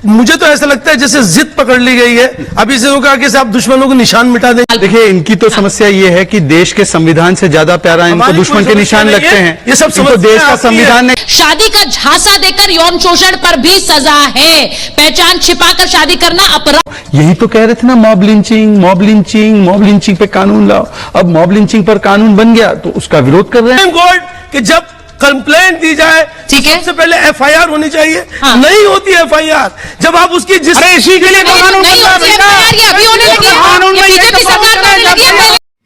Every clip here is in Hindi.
मुझे तो ऐसा लगता है जैसे जिद पकड़ ली गई है। अभी से कहा कि आप दुश्मनों को निशान मिटा दें। देखिए, इनकी तो समस्या ये है कि देश के संविधान से ज्यादा प्यारा इनको दुश्मन के निशान लगते हैं। ये सब देश का संविधान ने शादी का झांसा देकर यौन शोषण पर भी सजा है। पहचान छिपाकर शादी करना अपराध। यही तो कह रहे थे ना, मॉब लिंचिंग पे कानून लाओ। अब मॉब लिंचिंग पर कानून बन गया तो उसका विरोध कर रहे हैं। कोर्ट कि जब कंप्लेंट दी जाए, ठीक है, सबसे पहले एफआईआर होनी चाहिए। हाँ। नहीं होती एफआईआर जब आप उसकी इसी के लिए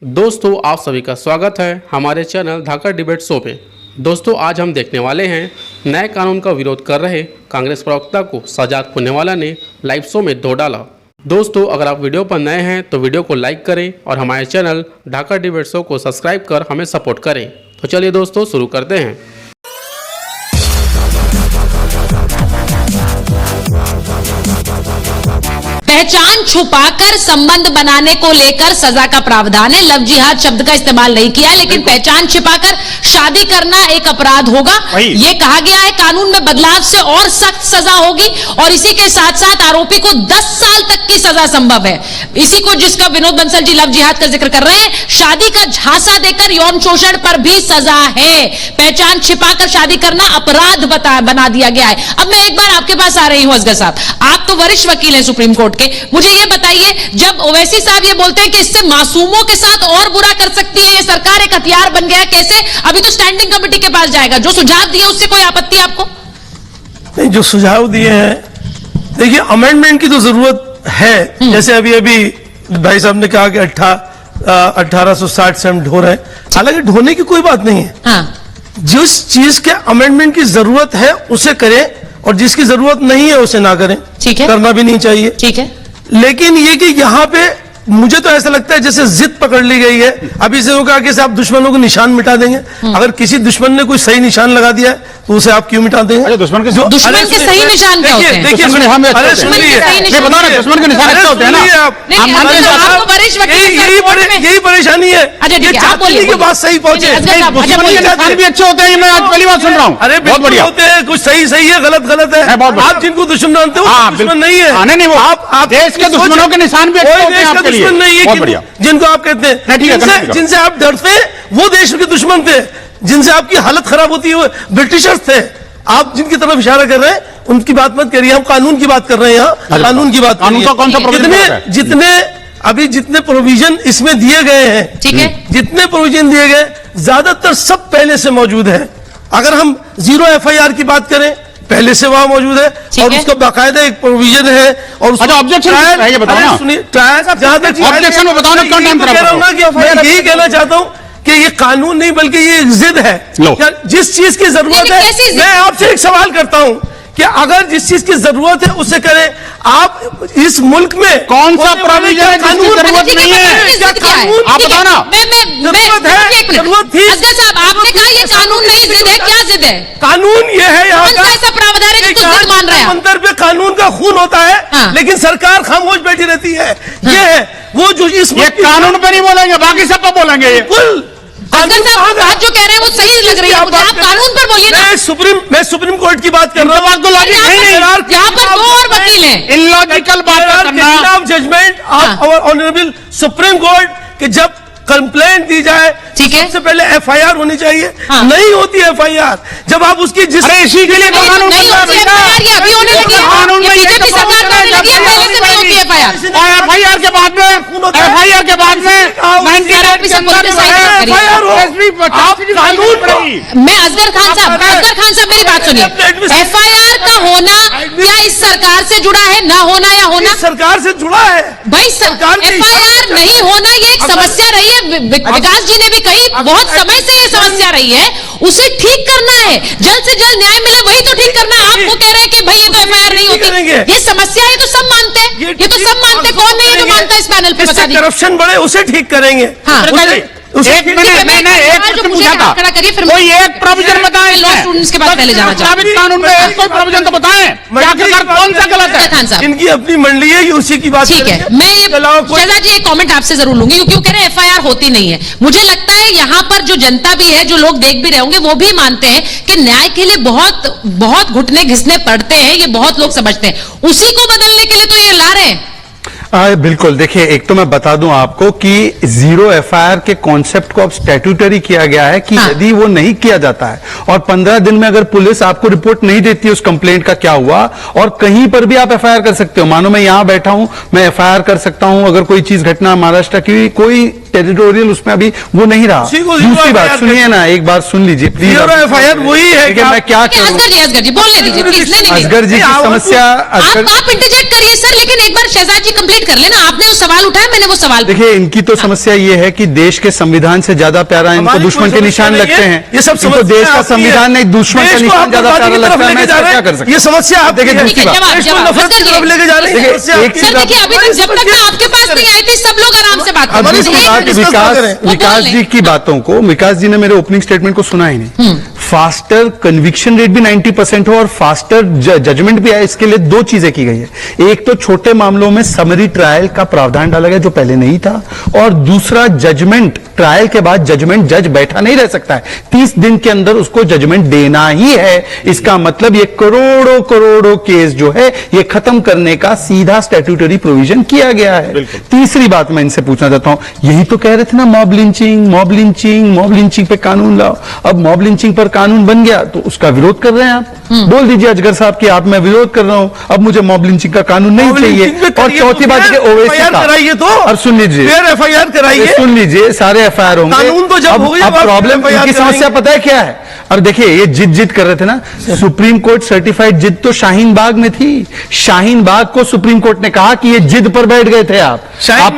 दोस्तों, आप सभी का स्वागत है हमारे चैनल धाकड़ डिबेट शो पे। दोस्तों, आज हम देखने वाले हैं नए कानून का विरोध कर रहे कांग्रेस प्रवक्ता को सजाद पुनेवाला ने लाइव शो में धो डाला। दोस्तों, अगर आप वीडियो पर नए हैं तो वीडियो को लाइक करें और हमारे चैनल धाकड़ डिबेट शो को सब्सक्राइब कर हमें सपोर्ट करें। तो चलिए दोस्तों, शुरू करते हैं। पहचान छुपाकर संबंध बनाने को लेकर सजा का प्रावधान है। लव जिहाद शब्द का इस्तेमाल नहीं किया, लेकिन पहचान छिपाकर शादी करना एक अपराध होगा, ये कहा गया है। कानून में बदलाव से और सख्त सजा होगी और इसी के साथ साथ आरोपी को 10 साल तक की सजा संभव है। इसी को जिसका विनोद बंसल जी लव जिहाद का जिक्र कर रहे हैं, शादी का झांसा देकर यौन शोषण पर भी सजा है। पहचान छिपाकर शादी करना अपराध बना दिया गया है। अब मैं एक बार आपके पास आ रही हूं असगर साहब, आप तो वरिष्ठ वकील हैं सुप्रीम कोर्ट के। मुझे ये बताइए, जब ओवैसी साहब ये बोलते हैं कि इससे मासूमों के साथ और बुरा कर सकती है ये सरकार, एक हथियार बन गया, कैसे? अभी तो स्टैंडिंग कमेटी के पास जाएगा। जो सुझाव दिए उससे कोई आपत्ति आपको नहीं? जो सुझाव दिए हैं, देखिए अमेंडमेंट की तो जरूरत है। जैसे अभी भाई साहब ने कहा कि 1860 से हम ढो रहे हैं, हालांकि ढोने की कोई बात नहीं है। हाँ। जिस चीज के अमेंडमेंट की जरूरत है उसे करें और जिसकी जरूरत नहीं है उसे ना करें। ठीक है, करना भी नहीं चाहिए। ठीक है, लेकिन ये कि यहाँ पे मुझे तो ऐसा लगता है जैसे जिद पकड़ ली गई है। अभी से कहा कि आप दुश्मनों को निशान मिटा देंगे। अगर किसी दुश्मन ने कोई सही निशान लगा दिया है तो उसे आप क्यों मिटा देंगे? दुश्मन के सही निशान क्या होते हैं? देखिए, दुश्मन के निशान होते हैं ना। यही परेशानी है। की बात सही पहुंचे भी अच्छे होते हैं। मैं आज पहली बार सुन रहा हूँ। अरे बहुत बढ़िया होते हैं, कुछ सही है, गलत है। आप जिनको दुश्मन मानते हो दुश्मन नहीं है। नहीं, वो आप देश के दुश्मनों के निशान भी दुश्मन नहीं है जिनको आप कहते हैं। जिनसे आप डरते वो देश के दुश्मन थे, जिनसे आपकी हालत खराब होती है वो ब्रिटिशर्स थे। आप जिनकी तरफ इशारा कर रहे हैं उनकी बात मत करिए, हम कानून की बात कर रहे हैं। यहाँ कानून की बात, कानून का कौन सा प्रोविजन जितने प्रोविजन इसमें दिए गए हैं, ठीक है, जितने प्रोविजन दिए गए ज्यादातर सब पहले से मौजूद है। अगर हम 0 एफआईआर की बात करें, पहले से वहां मौजूद है और उसका बाकायदा एक प्रोविजन है। और ऑब्जेक्शन सुनिए, जहां तक ऑब्जेक्शन में बताओ ना, क्यों टाइम खराब कर रहा हूं? मैं यही कहना चाहता हूं कि ये कानून नहीं बल्कि ये एक जिद है। जिस चीज की जरूरत है, मैं आपसे एक सवाल करता हूं कि अगर जिस चीज की जरूरत है उसे करें। आप इस मुल्क में कौन सा प्रोविजन है जिसकी जरूरत नहीं है? कानून आप बताओ ना। जरूरत है, जरूरत थी। साहब, आपने कहा ये कानून नहीं, जिद है। क्या जिद है? कानून ये है, यहाँ का ऐसा प्रावधान है जिसको जिद मान रहे हैं। मंदिर पे कानून का खून होता है, लेकिन सरकार खामोश बैठी रहती है। ये है वो जो इस कानून पे नहीं बोलेंगे, बाकी सब पे बोलेंगे। बात जो कह रहे हैं वो सही लग रही है मुझे। आप कानून पर बोलिए ना। मैं सुप्रीम कोर्ट की बात कर रहा हूँ। यहाँ पर 2 और वकील हैं। इलॉजिकल बात judgement of our honourable Supreme Court कि जब कंप्लेंट दी जाए, ठीक है, सबसे पहले एफआईआर होनी चाहिए। नहीं होती एफआईआर जब आप उसकी इसी के लिए कानून नहीं होती अभी होने लगी है। बीजेपी सरकार करने लगी है, पहले से नहीं होती एफआईआर। एफआईआर के बाद में मैं असगर खान साहब मेरी बात सुनिए। एफआईआर का होना क्या इस सरकार से जुड़ा है? ना होना या होना सरकार से जुड़ा है भाई। सरकार एफआईआर नहीं होना ये एक समस्या रही है। विकास जी ने भी कही, बहुत समय से ये समस्या रही है, उसे ठीक करना है। जल्द से जल्द न्याय मिले वही तो ठीक करना। आप वो कह रहे हैं कि भाई ये तो एफआईआर नहीं होती, ये समस्या है, तो सब मानते हैं। ये तो सब मानते, कौन नहीं है जो मानता है इस पैनल पे? बता दीजिए। करप्शन बढ़े उसे ठीक करेंगे। एक मिनट, मैंने एक प्रश्न पूछा था, कोई एक प्रोविजन बताएं लॉ स्टूडेंट्स के पास पहले जाना चाहता हूं। कानून में एक कोई प्रोविजन तो बताएं, आखिरकार कौन सा गलत है? खान साहब, इनकी अपनी मंडली है, ये उसी की बात ठीक है। मैं ये शहजाद जी एक कमेंट आपसे जरूर लूंगी, क्योंकि वो कह रहे हैं एफआईआर होती नहीं है। मुझे लगता है यहाँ पर जो जनता भी है, जो लोग देख भी रहे होंगे, वो भी मानते हैं कि न्याय के लिए बहुत बहुत घुटने घिसने पड़ते हैं, ये बहुत लोग समझते हैं। उसी को बदलने के लिए तो ये ला रहे हैं। बिल्कुल, देखिए, एक तो मैं बता दूं आपको कि जीरो एफआईआर के कॉन्सेप्ट को अब स्टैट्यूटरी किया गया है कि यदि वो नहीं किया जाता है और 15 दिन में अगर पुलिस आपको रिपोर्ट नहीं देती उस कंप्लेंट का क्या हुआ, और कहीं पर भी आप एफआईआर कर सकते हो। मानो मैं यहां बैठा हूं, मैं एफआईआर कर सकता हूं अगर कोई चीज घटना महाराष्ट्र की, कोई टेरिटोरियल उसमें अभी वो नहीं रहा। दूसरी बात सुनिए ना, एक बार सुन लीजिए प्लीज। एफआईआर वही है कि मैं क्या करूं। असगर जी बोलने दीजिए प्लीज। असगर जी की समस्या, आप इंटरजेक्ट करिए सर, लेकिन एक बार शहजाद जी कंप्लीट कर लेना। आपने वो सवाल उठाया, मैंने वो सवाल। देखिए, इनकी तो समस्या ये है कि देश के संविधान से ज्यादा प्यारा इनको दुश्मन के निशान लगते हैं। ये सब इनको देश का संविधान नहीं, दुश्मन का निशान ज्यादा प्यारा लगता है। मैं क्या कर सकता? ये समस्या आप देखिए, दूसरी बात, लेके जा रहे हैं। सर देखिए, अभी तक जब तक मैं आपके पास नहीं आई थी, सब लोग आराम से बात कर रहे थे। विकास जी की बातों को, विकास जी ने मेरे ओपनिंग स्टेटमेंट को सुना ही नहीं। फास्टर कन्विक्शन रेट भी 90% हो और फास्टर जजमेंट भी आए, इसके लिए दो चीजें की गई है। एक तो छोटे मामलों में समरी ट्रायल का प्रावधान डाला गया जो पहले नहीं था, और दूसरा जजमेंट, ट्रायल के बाद जजमेंट, जज बैठा नहीं रह सकता है, 30 दिन के अंदर उसको जजमेंट देना ही है। इसका मतलब ये करोड़ों करोड़ों केस जो है ये खत्म करने का सीधा स्टैट्यूटरी प्रोविजन किया गया है। तीसरी बात मैं इनसे पूछना चाहता हूं, यही तो कह रहे थे ना, mob lynching, mob lynching, mob lynching पे कानून लाओ। अब मॉब लिंचिंग पर कानून बन गया तो उसका विरोध कर रहे हैं आप। बोल दीजिए अजगर साहब कि आप, मैं विरोध कर रहा हूं, अब मुझे मॉब लिंचिंग का कानून नहीं चाहिए। और चौथी बात है ओवैसी का, और सुन लीजिए, एफआईआर कराइए, सुन लीजिए, सारे एफआईआर होंगे। कानून तो जब हो गया, अब प्रॉब्लम, इनकी समस्या पता है क्या है? और देखिए, ये जिद कर रहे थे ना, सुप्रीम कोर्ट सर्टिफाइड जिद तो शाहीन बाग में थी। शाहीन बाग को सुप्रीम कोर्ट ने कहा कि ये जिद पर बैठ गए थे आप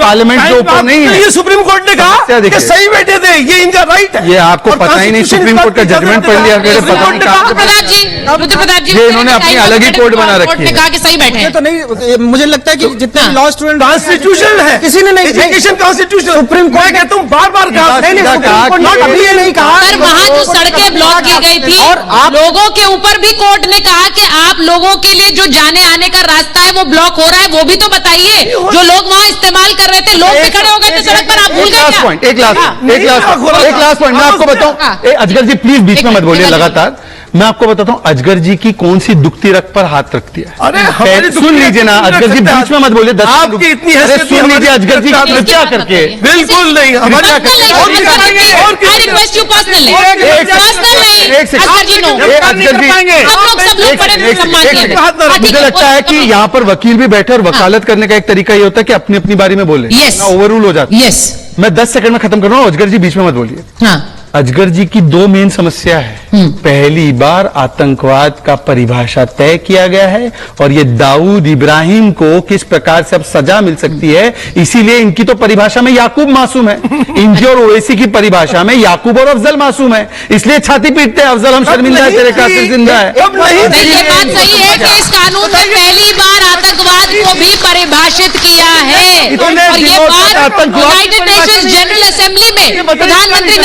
पार्लियामेंट के ऊपर नहीं है। ये सुप्रीम कोर्ट ने कहा कि सही बैठे थे, ये इनका राइट है। ये आपको पता ही नहीं, सुप्रीम कोर्ट का जजमेंट पढ़ लिया, पता नहीं, ये इन्होंने अपनी अलग ही कोर्ट बना रखी है। कहा कि सही बैठे तो नहीं, मुझे लगता है कि जितने लॉ स्टूडेंट कॉन्स्टिट्यूशन है, किसी ने नहीं, एजुकेशन कॉन्स्टिट्यूशन, सुप्रीम कोर्ट ने तुम बार-बार कहा, अभी ये नहीं कहा। सर, वहां जो सड़कें ब्लॉक की गई थी और लोगों के ऊपर भी कोर्ट ने कहा कि आप लोगों के लिए जो जाने आने का रास्ता है वो ब्लॉक हो रहा है, वो भी तो बताइए। जो लोग वहां इस्तेमाल कर रहे थे, लोग भी खड़े हो गए थे सड़क पर, आप भूल गए क्या? एक लास्ट पॉइंट मैं आपको बताऊं। अजगर जी प्लीज बीच में मत बोलिए लगातार। मैं आपको बताता हूं अजगर जी की कौन सी दुखती रग पर हाथ रखती है। अरे सुन लीजिए ना अजगर जी, बीच में मत बोलिए। आपकी इतनी हैसियत, सुन लीजिए अजगर जी क्या करके। बिल्कुल नहीं, मुझे लगता है कि यहाँ पर वकील भी बैठे और वकालत करने का एक तरीका ये होता है कि अपनी अपनी बारी में बोले, ओवररूल हो जाता है। मैं 10 सेकंड में खत्म कर रहा हूँ, अजगर जी बीच में मत बोलिए। अजगर जी की दो मेन समस्या है। पहली बार आतंकवाद का परिभाषा तय किया गया है और ये दाऊद इब्राहिम को किस प्रकार से अब सजा मिल सकती है, इसीलिए इनकी तो परिभाषा में याकूब मासूम है, इनकी और ओवैसी की परिभाषा में याकूब और अफजल मासूम है, इसलिए छाती पीटते हैं अफजल हम शर्मिंदा है, तेरे कातिल जिंदा है। ये बात सही है कि इस कानून में पहली बार आतंकवाद को भी परिभाषित किया है, और ये बात यूनाइटेड नेशंस जनरल असेंबली में प्रधानमंत्री